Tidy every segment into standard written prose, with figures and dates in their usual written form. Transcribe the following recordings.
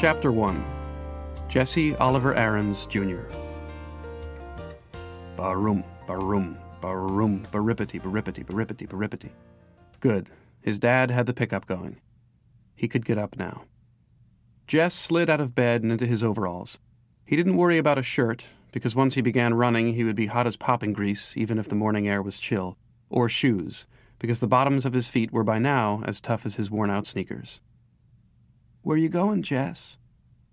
Chapter 1. Jesse Oliver Aarons, Jr. Barum, barum, barum, barippity, barippity, barippity, barippity. Good. His dad had the pickup going. He could get up now. Jess slid out of bed and into his overalls. He didn't worry about a shirt, because once he began running, he would be hot as popping grease, even if the morning air was chill. Or shoes, because the bottoms of his feet were by now as tough as his worn-out sneakers. "Where you going, Jess?"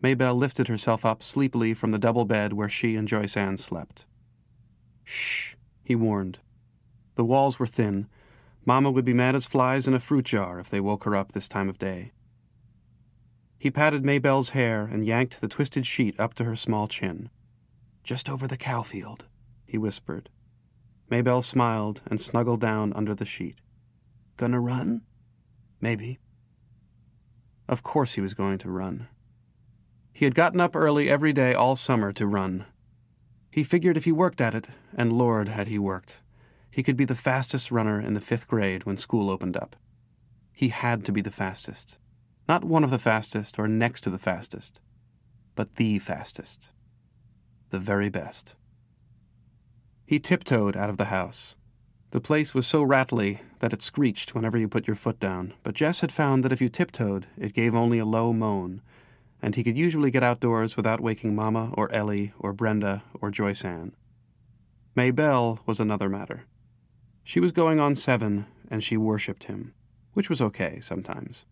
Maybelle lifted herself up sleepily from the double bed where she and Joyce Ann slept. "Shh," he warned. The walls were thin. Mama would be mad as flies in a fruit jar if they woke her up this time of day. He patted Maybelle's hair and yanked the twisted sheet up to her small chin. "Just over the cow field," he whispered. Maybelle smiled and snuggled down under the sheet. "Gonna run?" "Maybe." Of course he was going to run. He had gotten up early every day all summer to run. He figured if he worked at it, and Lord had he worked, he could be the fastest runner in the 5th grade when school opened up. He had to be the fastest. Not one of the fastest or next to the fastest, but the fastest. The very best. He tiptoed out of the house. The place was so rattly that it screeched whenever you put your foot down, but Jess had found that if you tiptoed, it gave only a low moan, and he could usually get outdoors without waking Mama or Ellie or Brenda or Joyce Ann. Maybelle was another matter. She was going on 7, and she worshipped him, which was okay sometimes.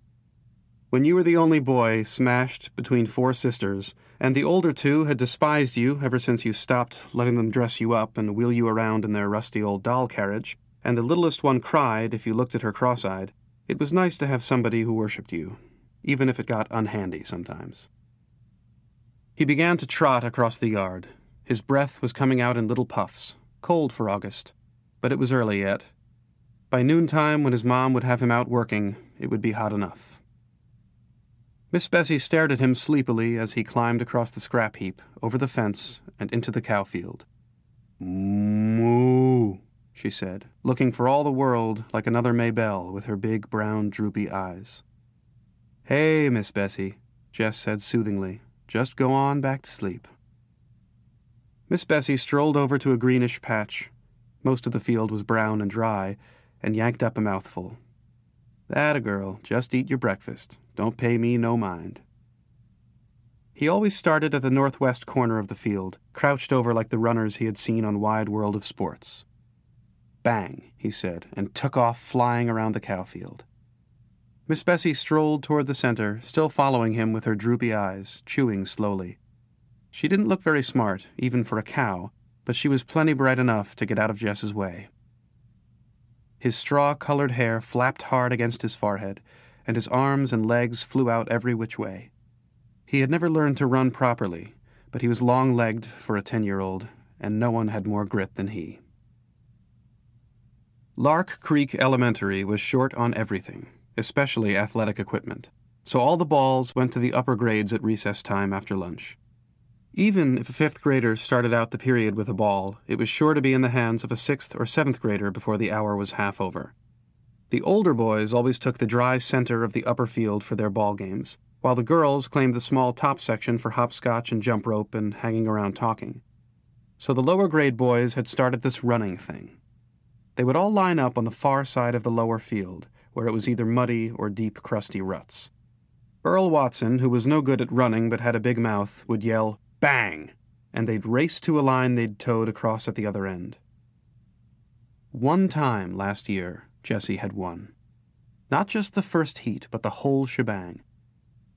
When you were the only boy smashed between 4 sisters, and the older 2 had despised you ever since you stopped letting them dress you up and wheel you around in their rusty old doll carriage, and the littlest one cried if you looked at her cross-eyed, it was nice to have somebody who worshipped you, even if it got unhandy sometimes. He began to trot across the yard. His breath was coming out in little puffs, cold for August, but it was early yet. By noontime, when his mom would have him out working, it would be hot enough. Miss Bessie stared at him sleepily as he climbed across the scrap heap, over the fence, and into the cow field. "Moo," she said, looking for all the world like another Maybelle with her big, brown, droopy eyes. "Hey, Miss Bessie," Jess said soothingly. "Just go on back to sleep." Miss Bessie strolled over to a greenish patch. Most of the field was brown and dry, and yanked up a mouthful. "That a girl. Just eat your breakfast. Don't pay me no mind." He always started at the northwest corner of the field, crouched over like the runners he had seen on Wide World of Sports. "Bang," he said, and took off flying around the cow field. Miss Bessie strolled toward the center, still following him with her droopy eyes, chewing slowly. She didn't look very smart, even for a cow, but she was plenty bright enough to get out of Jess's way. His straw-colored hair flapped hard against his forehead, and his arms and legs flew out every which way. He had never learned to run properly, but he was long-legged for a 10-year-old, and no one had more grit than he. Lark Creek Elementary was short on everything, especially athletic equipment, so all the balls went to the upper grades at recess time after lunch. Even if a 5th grader started out the period with a ball, it was sure to be in the hands of a 6th or 7th grader before the hour was half over. The older boys always took the dry center of the upper field for their ball games, while the girls claimed the small top section for hopscotch and jump rope and hanging around talking. So the lower grade boys had started this running thing. They would all line up on the far side of the lower field, where it was either muddy or deep, crusty ruts. Earl Watson, who was no good at running but had a big mouth, would yell, "Bang!" and they'd race to a line they'd towed across at the other end. One time last year, Jesse had won. Not just the first heat, but the whole shebang.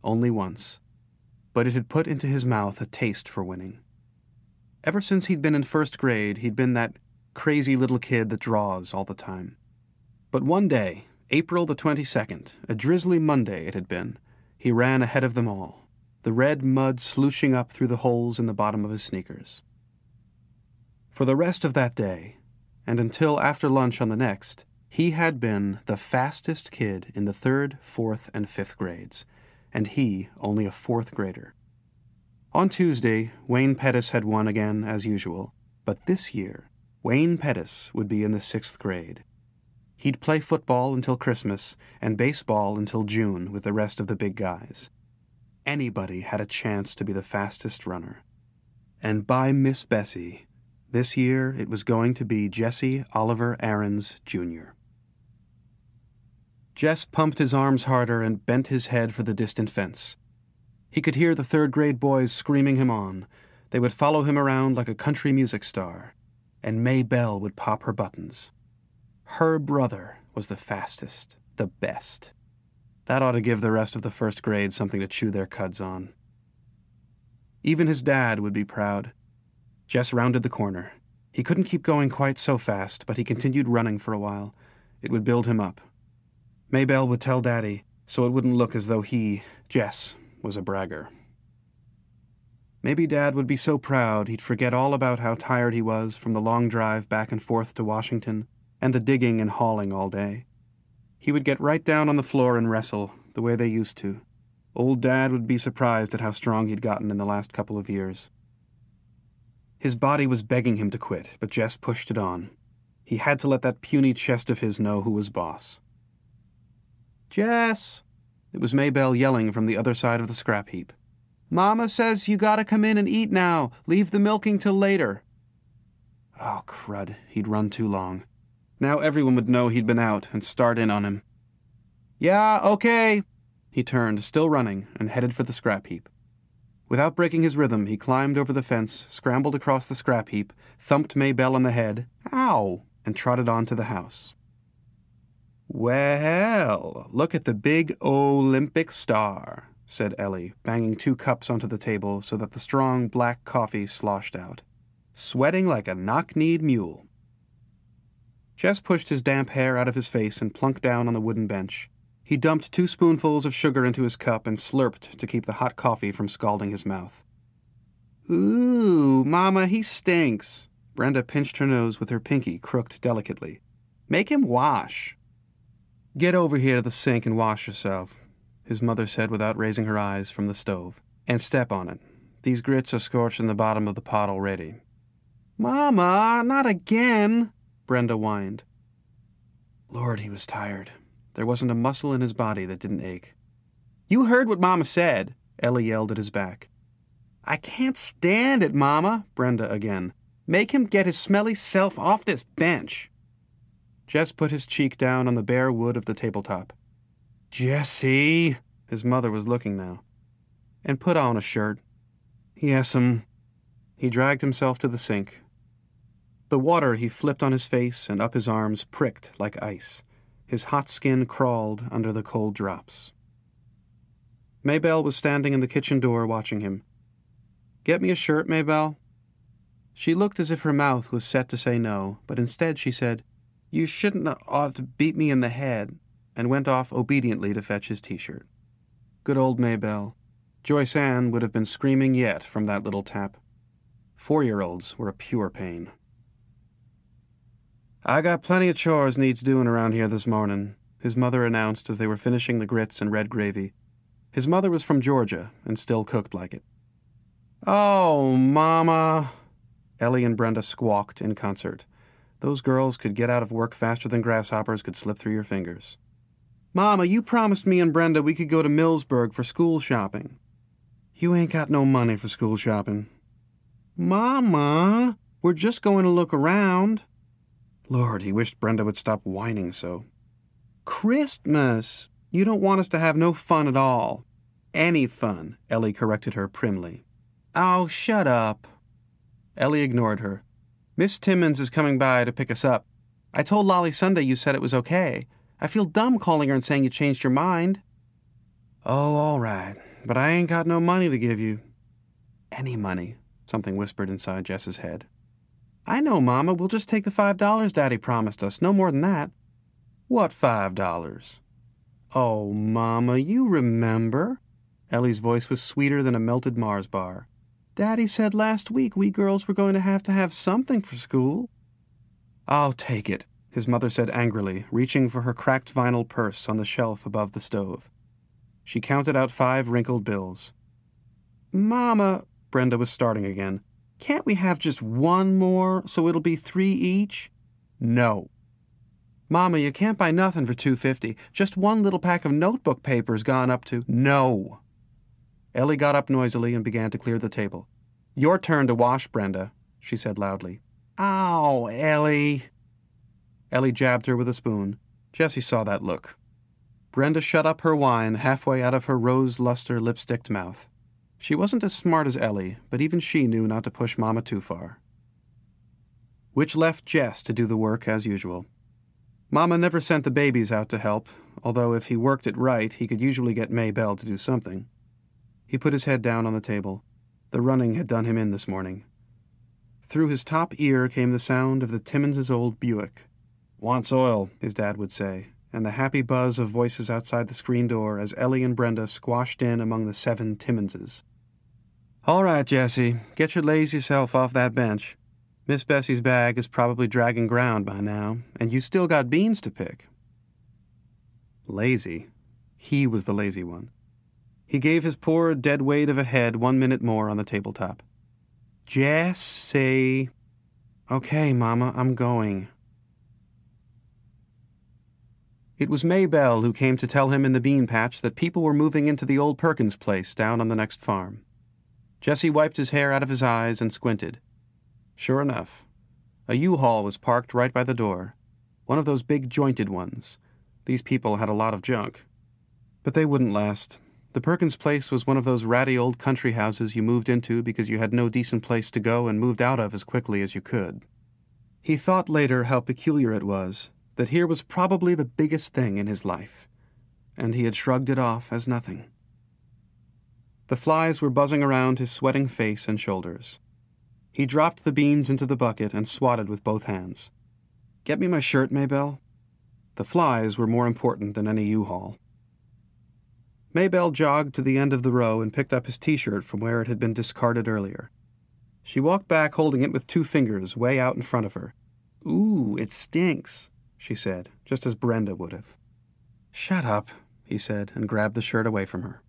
Only once. But it had put into his mouth a taste for winning. Ever since he'd been in 1st grade, he'd been that crazy little kid that draws all the time. But one day, April the 22nd, a drizzly Monday it had been, he ran ahead of them all, the red mud slooshing up through the holes in the bottom of his sneakers. For the rest of that day, and until after lunch on the next, he had been the fastest kid in the 3rd, 4th, and 5th grades, and he only a 4th grader. On Tuesday, Wayne Pettis had won again, as usual, but this year, Wayne Pettis would be in the 6th grade. He'd play football until Christmas, and baseball until June with the rest of the big guys. anybody had a chance to be the fastest runner. And by Miss Bessie, this year it was going to be Jesse Oliver Aarons, Jr. Jess pumped his arms harder and bent his head for the distant fence. He could hear the third-grade boys screaming him on. They would follow him around like a country music star, and Maybelle would pop her buttons. Her brother was the fastest, the best. That ought to give the rest of the first grade something to chew their cuds on. Even his dad would be proud. Jess rounded the corner. He couldn't keep going quite so fast, but he continued running for a while. It would build him up. Maybelle would tell Daddy, so it wouldn't look as though he, Jess, was a bragger. Maybe Dad would be so proud he'd forget all about how tired he was from the long drive back and forth to Washington and the digging and hauling all day. He would get right down on the floor and wrestle, the way they used to. Old Dad would be surprised at how strong he'd gotten in the last couple of years. His body was begging him to quit, but Jess pushed it on. He had to let that puny chest of his know who was boss. "Jess!" It was Maybelle yelling from the other side of the scrap heap. "Mama says you gotta come in and eat now. Leave the milking till later." Oh, crud. He'd run too long. Now everyone would know he'd been out and start in on him. "Yeah, okay." He turned, still running, and headed for the scrap heap. Without breaking his rhythm, he climbed over the fence, scrambled across the scrap heap, thumped Maybelle on the head, ow, and trotted on to the house. "Well, look at the big Olympic star," said Ellie, banging 2 cups onto the table so that the strong black coffee sloshed out. "Sweating like a knock-kneed mule." Jess pushed his damp hair out of his face and plunked down on the wooden bench. He dumped 2 spoonfuls of sugar into his cup and slurped to keep the hot coffee from scalding his mouth. "Ooh, Mama, he stinks." Brenda pinched her nose with her pinky crooked delicately. "Make him wash." "Get over here to the sink and wash yourself," his mother said without raising her eyes from the stove. "And step on it. These grits are scorching the bottom of the pot already." "Mama, not again," Brenda whined. Lord, he was tired. There wasn't a muscle in his body that didn't ache. "You heard what Mama said," Ellie yelled at his back. "I can't stand it, Mama," Brenda again. "Make him get his smelly self off this bench." Jess put his cheek down on the bare wood of the tabletop. "Jessie," his mother was looking now. "And put on a shirt." "Yes'm." He dragged himself to the sink. The water he flipped on his face and up his arms pricked like ice. His hot skin crawled under the cold drops. Maybelle was standing in the kitchen door watching him. "Get me a shirt, Maybelle?" She looked as if her mouth was set to say no, but instead she said, "You shouldn't have ought to beat me in the head," and went off obediently to fetch his T-shirt. Good old Maybelle. Joyce Ann would have been screaming yet from that little tap. 4-year-olds were a pure pain. "I got plenty of chores needs doing around here this morning," his mother announced as they were finishing the grits and red gravy. His mother was from Georgia and still cooked like it. "Oh, Mama," Ellie and Brenda squawked in concert. Those girls could get out of work faster than grasshoppers could slip through your fingers. "Mama, you promised me and Brenda we could go to Millsburg for school shopping." "You ain't got no money for school shopping." "Mama, we're just going to look around." Lord, he wished Brenda would stop whining so. "Christmas! You don't want us to have no fun at all." "Any fun," Ellie corrected her primly. "Oh, shut up." Ellie ignored her. "Miss Timmons is coming by to pick us up. I told Lolly Sunday you said it was okay. I feel dumb calling her and saying you changed your mind." "Oh, all right. But I ain't got no money to give you." "Any money," something whispered inside Jess's head. "I know, Mama. We'll just take the $5 Daddy promised us. No more than that." "What $5? "Oh, Mama, you remember." Ellie's voice was sweeter than a melted Mars bar. "Daddy said last week we girls were going to have something for school." "I'll take it," his mother said angrily, reaching for her cracked vinyl purse on the shelf above the stove. She counted out 5 wrinkled bills. "Mama," Brenda was starting again, "can't we have just one more, so it'll be 3 each?" "No." "Mama, you can't buy nothing for $2.50. Just one little pack of notebook paper's gone up to—" "No." Ellie got up noisily and began to clear the table. "Your turn to wash, Brenda," she said loudly. "Ow, Ellie." Ellie jabbed her with a spoon. Jessie saw that look. Brenda shut up her wine halfway out of her rose-luster lipsticked mouth. She wasn't as smart as Ellie, but even she knew not to push Mama too far. Which left Jess to do the work as usual. Mama never sent the babies out to help, although if he worked it right, he could usually get Maybelle to do something. He put his head down on the table. The running had done him in this morning. Through his top ear came the sound of the Timmins' old Buick. "Wants oil," his dad would say, and the happy buzz of voices outside the screen door as Ellie and Brenda squashed in among the 7 Timmonses. "All right, Jessie, get your lazy self off that bench. Miss Bessie's bag is probably dragging ground by now, and you still got beans to pick." Lazy. He was the lazy one. He gave his poor dead weight of a head 1 minute more on the tabletop. "Jessie." "Okay, Mama, I'm going." It was Maybelle who came to tell him in the bean patch that people were moving into the old Perkins place down on the next farm. Jessie wiped his hair out of his eyes and squinted. Sure enough, a U-Haul was parked right by the door, one of those big jointed ones. These people had a lot of junk. But they wouldn't last. The Perkins place was one of those ratty old country houses you moved into because you had no decent place to go and moved out of as quickly as you could. He thought later how peculiar it was, that here was probably the biggest thing in his life, and he had shrugged it off as nothing. The flies were buzzing around his sweating face and shoulders. He dropped the beans into the bucket and swatted with both hands. "Get me my shirt, Maybelle." The flies were more important than any U-Haul. Maybelle jogged to the end of the row and picked up his T-shirt from where it had been discarded earlier. She walked back holding it with 2 fingers way out in front of her. "Ooh, it stinks," she said, just as Brenda would have. "Shut up," he said, and grabbed the shirt away from her.